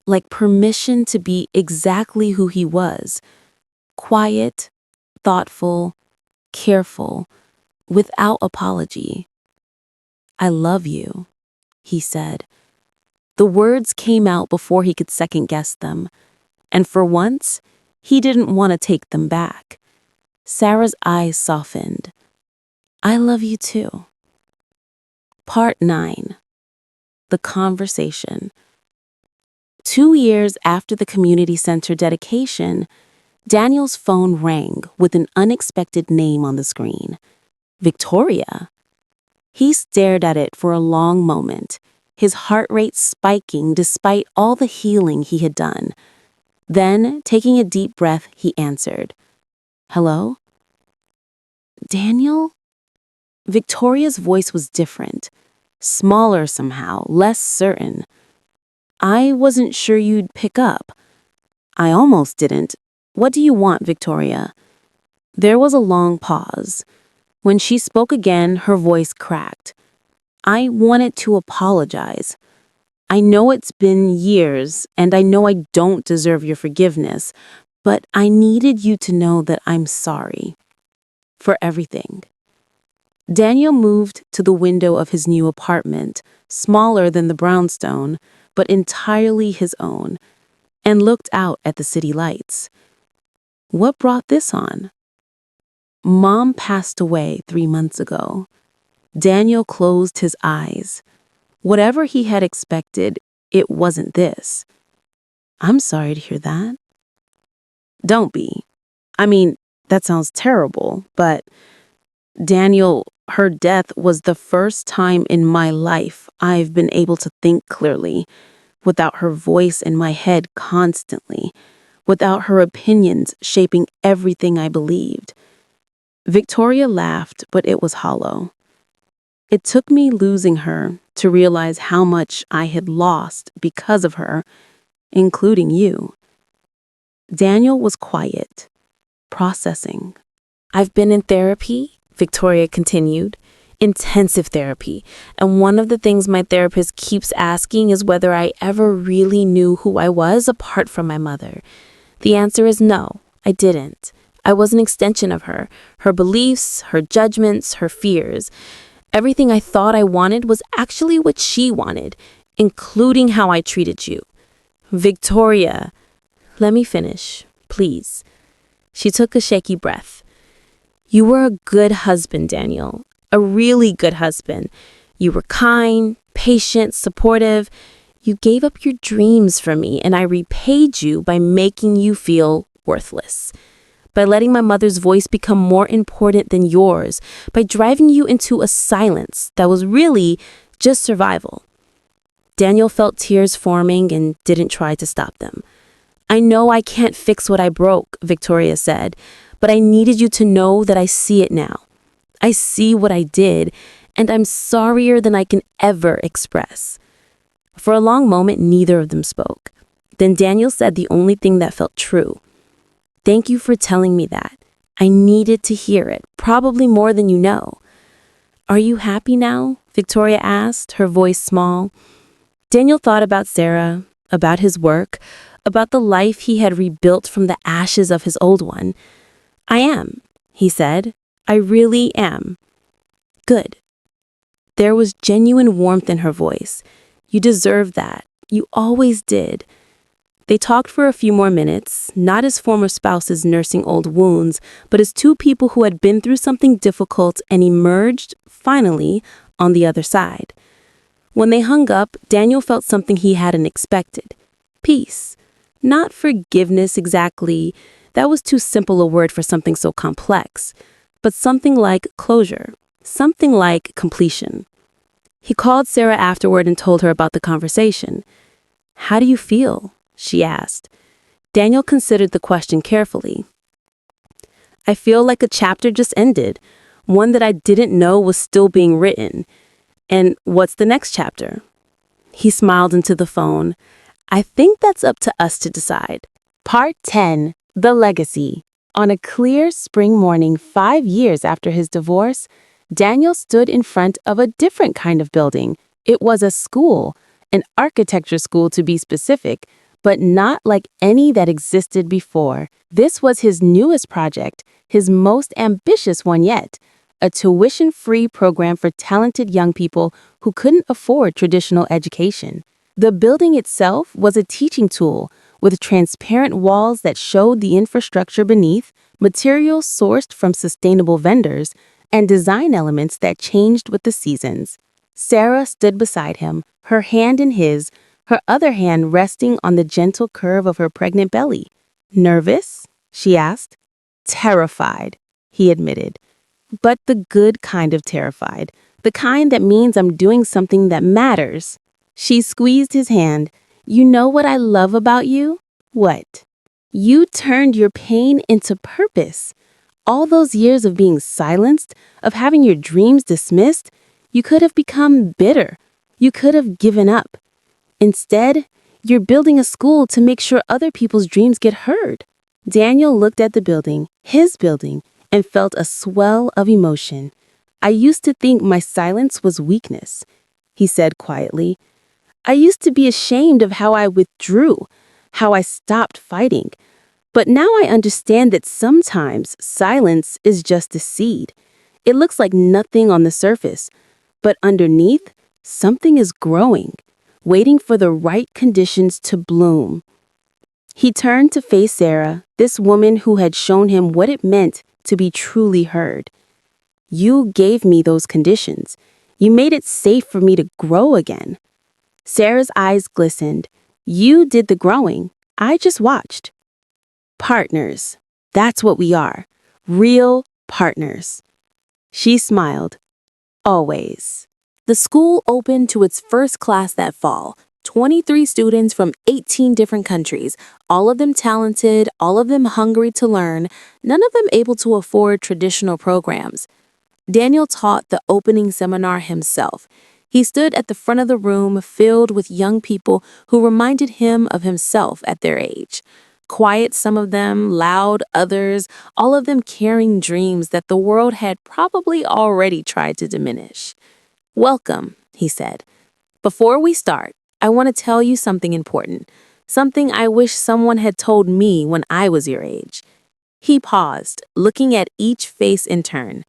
like permission to be exactly who he was. Quiet, thoughtful, careful, without apology. "I love you," he said. The words came out before he could second-guess them, and for once, he didn't want to take them back. Sarah's eyes softened. "I love you too." Part 9. the conversation. 2 years after the community center dedication, Daniel's phone rang with an unexpected name on the screen. Victoria. He stared at it for a long moment, his heart rate spiking despite all the healing he had done. Then, taking a deep breath, he answered. Hello? Daniel? Victoria's voice was different, smaller somehow, less certain. I wasn't sure you'd pick up. I almost didn't. What do you want, Victoria? There was a long pause. When she spoke again, her voice cracked. I wanted to apologize. I know it's been years, and I know I don't deserve your forgiveness, but I needed you to know that I'm sorry. For everything. Daniel moved to the window of his new apartment, smaller than the brownstone, but entirely his own, and looked out at the city lights. What brought this on? Mom passed away 3 months ago. Daniel closed his eyes. Whatever he had expected, it wasn't this. I'm sorry to hear that. Don't be. I mean, that sounds terrible, but Daniel, her death was the first time in my life I've been able to think clearly, without her voice in my head constantly, without her opinions shaping everything I believed. Victoria laughed, but it was hollow. It took me losing her to realize how much I had lost because of her, including you. Daniel was quiet, processing. I've been in therapy, Victoria continued, intensive therapy, and one of the things my therapist keeps asking is whether I ever really knew who I was apart from my mother. The answer is no, I didn't. I was an extension of her beliefs, her judgments, her fears. Everything I thought I wanted was actually what she wanted, including how I treated you. Victoria, let me finish, please. She took a shaky breath. You were a good husband, Daniel, a really good husband. You were kind, patient, supportive. You gave up your dreams for me, and I repaid you by making you feel worthless. By letting my mother's voice become more important than yours, by driving you into a silence that was really just survival. Daniel felt tears forming and didn't try to stop them. I know I can't fix what I broke, Victoria said, but I needed you to know that I see it now. I see what I did, and I'm sorrier than I can ever express. For a long moment, neither of them spoke. Then Daniel said the only thing that felt true. Thank you for telling me that. I needed to hear it, probably more than you know. Are you happy now? Victoria asked, her voice small. Daniel thought about Sarah, about his work, about the life he had rebuilt from the ashes of his old one. I am, he said. I really am. Good. There was genuine warmth in her voice. You deserve that. You always did. They talked for a few more minutes, not as former spouses nursing old wounds, but as two people who had been through something difficult and emerged, finally, on the other side. When they hung up, Daniel felt something he hadn't expected. Peace. Not forgiveness exactly. That was too simple a word for something so complex. But something like closure. Something like completion. He called Sarah afterward and told her about the conversation. How do you feel? She asked. Daniel considered the question carefully. I feel like a chapter just ended, one that I didn't know was still being written. And what's the next chapter? He smiled into the phone. I think that's up to us to decide. Part 10, The Legacy. On a clear spring morning 5 years after his divorce, Daniel stood in front of a different kind of building. It was a school, an architecture school to be specific, but not like any that existed before. This was his newest project, his most ambitious one yet, a tuition-free program for talented young people who couldn't afford traditional education. The building itself was a teaching tool with transparent walls that showed the infrastructure beneath, materials sourced from sustainable vendors, and design elements that changed with the seasons. Sarah stood beside him, her hand in his, her other hand resting on the gentle curve of her pregnant belly. "Nervous?" she asked. "Terrified," he admitted. But the good kind of terrified, the kind that means I'm doing something that matters. She squeezed his hand. "You know what I love about you?" "What?" "You turned your pain into purpose. All those years of being silenced, of having your dreams dismissed, you could have become bitter. You could have given up. Instead, you're building a school to make sure other people's dreams get heard." Daniel looked at the building, his building, and felt a swell of emotion. "I used to think my silence was weakness," he said quietly. "I used to be ashamed of how I withdrew, how I stopped fighting. But now I understand that sometimes silence is just a seed. It looks like nothing on the surface, but underneath, something is growing, waiting for the right conditions to bloom." He turned to face Sarah, this woman who had shown him what it meant to be truly heard. "You gave me those conditions. You made it safe for me to grow again." Sarah's eyes glistened. "You did the growing. I just watched." Partners. That's what we are. Real partners. She smiled. "Always." The school opened to its first class that fall. 23 students from 18 different countries, all of them talented, all of them hungry to learn, none of them able to afford traditional programs. Daniel taught the opening seminar himself. He stood at the front of the room filled with young people who reminded him of himself at their age. Quiet, some of them, loud, others, all of them carrying dreams that the world had probably already tried to diminish. "Welcome," he said. "Before we start, I want to tell you something important, something I wish someone had told me when I was your age." He paused, looking at each face in turn.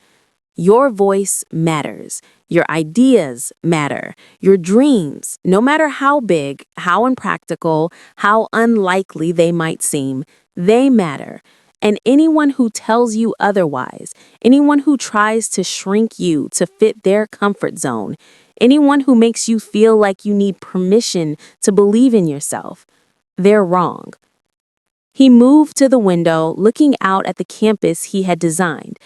"Your voice matters. Your ideas matter. Your dreams, no matter how big, how impractical, how unlikely they might seem, they matter. And anyone who tells you otherwise, anyone who tries to shrink you to fit their comfort zone, anyone who makes you feel like you need permission to believe in yourself, they're wrong." He moved to the window, looking out at the campus he had designed.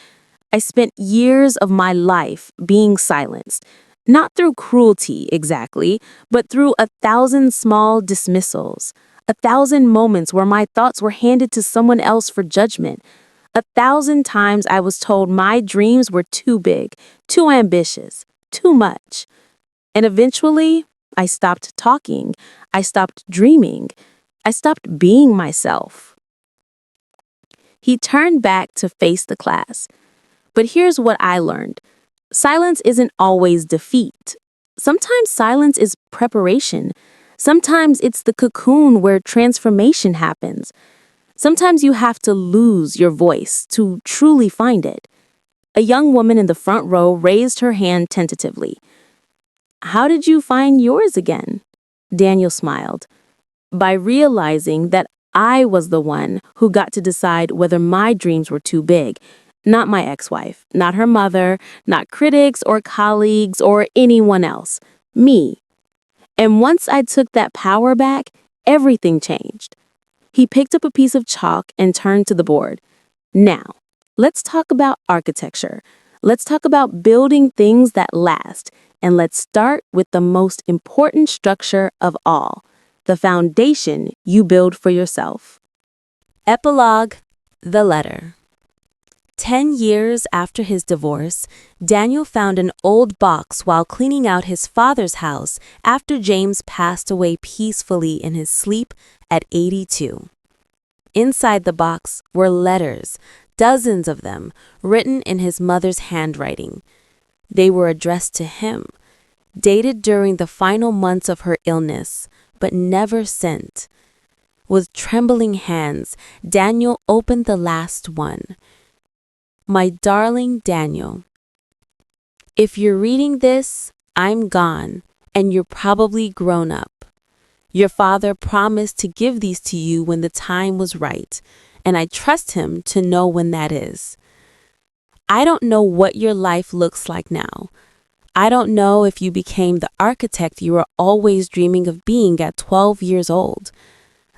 "I spent years of my life being silenced, not through cruelty exactly, but through 1,000 small dismissals, 1,000 moments where my thoughts were handed to someone else for judgment. 1,000 times I was told my dreams were too big, too ambitious, too much. And eventually, I stopped talking. I stopped dreaming. I stopped being myself." He turned back to face the class. "But here's what I learned. Silence isn't always defeat. Sometimes silence is preparation. Sometimes it's the cocoon where transformation happens. Sometimes you have to lose your voice to truly find it." A young woman in the front row raised her hand tentatively. "How did you find yours again?" Daniel smiled. "By realizing that I was the one who got to decide whether my dreams were too big. Not my ex-wife, not her mother, not critics or colleagues or anyone else. Me. And once I took that power back, everything changed." He picked up a piece of chalk and turned to the board. "Now, let's talk about architecture. Let's talk about building things that last. And let's start with the most important structure of all, the foundation you build for yourself." Epilogue: The Letter. 10 years after his divorce, Daniel found an old box while cleaning out his father's house after James passed away peacefully in his sleep at 82. Inside the box were letters, dozens of them, written in his mother's handwriting. They were addressed to him, dated during the final months of her illness, but never sent. With trembling hands, Daniel opened the last one. "My darling Daniel, if you're reading this, I'm gone, and you're probably grown up. Your father promised to give these to you when the time was right, and I trust him to know when that is. I don't know what your life looks like now. I don't know if you became the architect you were always dreaming of being at 12 years old.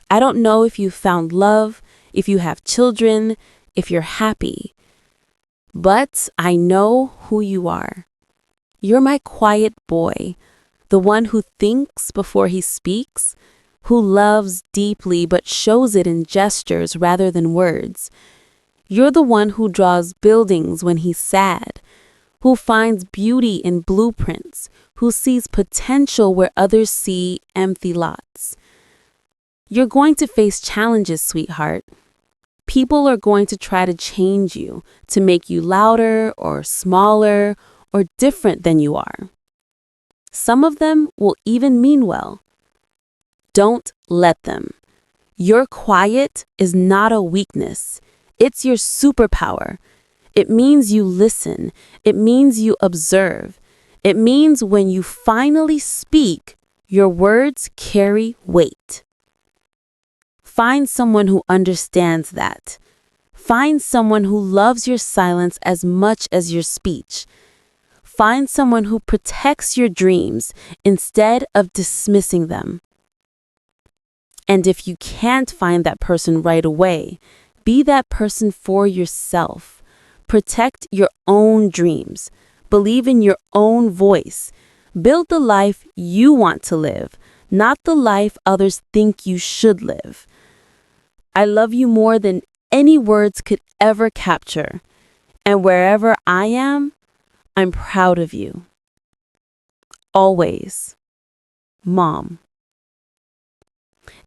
I don't know if you found love, if you have children, if you're happy. But I know who you are. You're my quiet boy, the one who thinks before he speaks, who loves deeply but shows it in gestures rather than words. You're the one who draws buildings when he's sad, who finds beauty in blueprints, who sees potential where others see empty lots. You're going to face challenges, sweetheart. People are going to try to change you, to make you louder or smaller or different than you are. Some of them will even mean well. Don't let them. Your quiet is not a weakness. It's your superpower. It means you listen. It means you observe. It means when you finally speak, your words carry weight. Find someone who understands that. Find someone who loves your silence as much as your speech. Find someone who protects your dreams instead of dismissing them. And if you can't find that person right away, be that person for yourself. Protect your own dreams. Believe in your own voice. Build the life you want to live, not the life others think you should live. I love you more than any words could ever capture. And wherever I am, I'm proud of you. Always. Mom.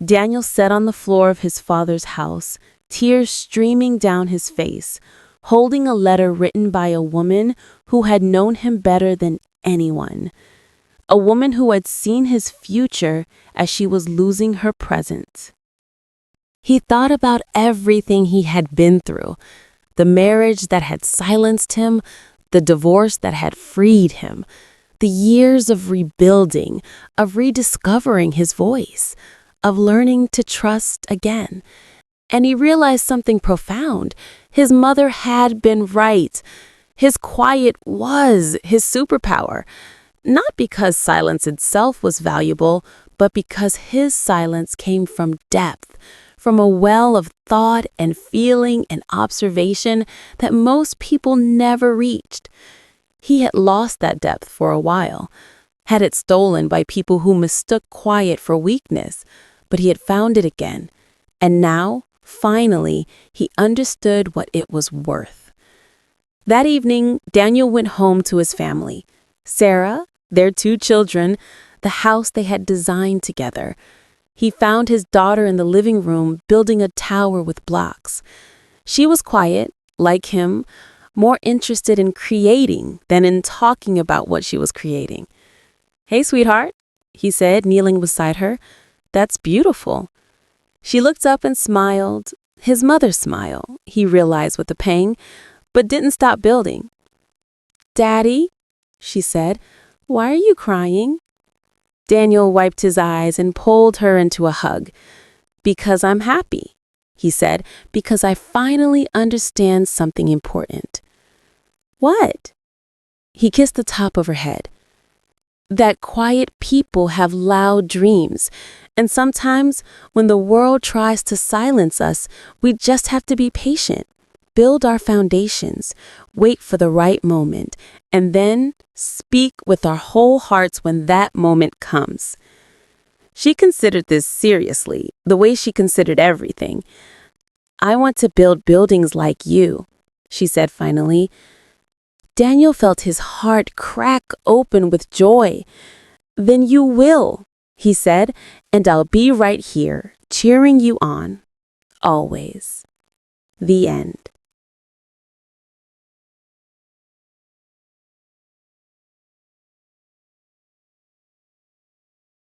Daniel sat on the floor of his father's house, tears streaming down his face, holding a letter written by a woman who had known him better than anyone. A woman who had seen his future as she was losing her present. He thought about everything he had been through, the marriage that had silenced him, the divorce that had freed him, the years of rebuilding, of rediscovering his voice, of learning to trust again. And he realized something profound. His mother had been right. His quiet was his superpower, not because silence itself was valuable, but because his silence came from depth, from a well of thought and feeling and observation that most people never reached. He had lost that depth for a while, had it stolen by people who mistook quiet for weakness, but he had found it again. And now, finally, he understood what it was worth. That evening, Daniel went home to his family. Sarah, their 2 children, the house they had designed together. He found his daughter in the living room building a tower with blocks. She was quiet, like him, more interested in creating than in talking about what she was creating. "Hey, sweetheart," he said, kneeling beside her. "That's beautiful." She looked up and smiled, his mother's smile, he realized with a pang, but didn't stop building. "Daddy," she said, "why are you crying?" Daniel wiped his eyes and pulled her into a hug. "Because I'm happy," he said, "because I finally understand something important." "What?" He kissed the top of her head. "That quiet people have loud dreams, and sometimes when the world tries to silence us, we just have to be patient, build our foundations, wait for the right moment, and then speak with our whole hearts when that moment comes." She considered this seriously, the way she considered everything. "I want to build buildings like you," she said finally. Daniel felt his heart crack open with joy. "Then you will," he said, "and I'll be right here, cheering you on. Always." The end.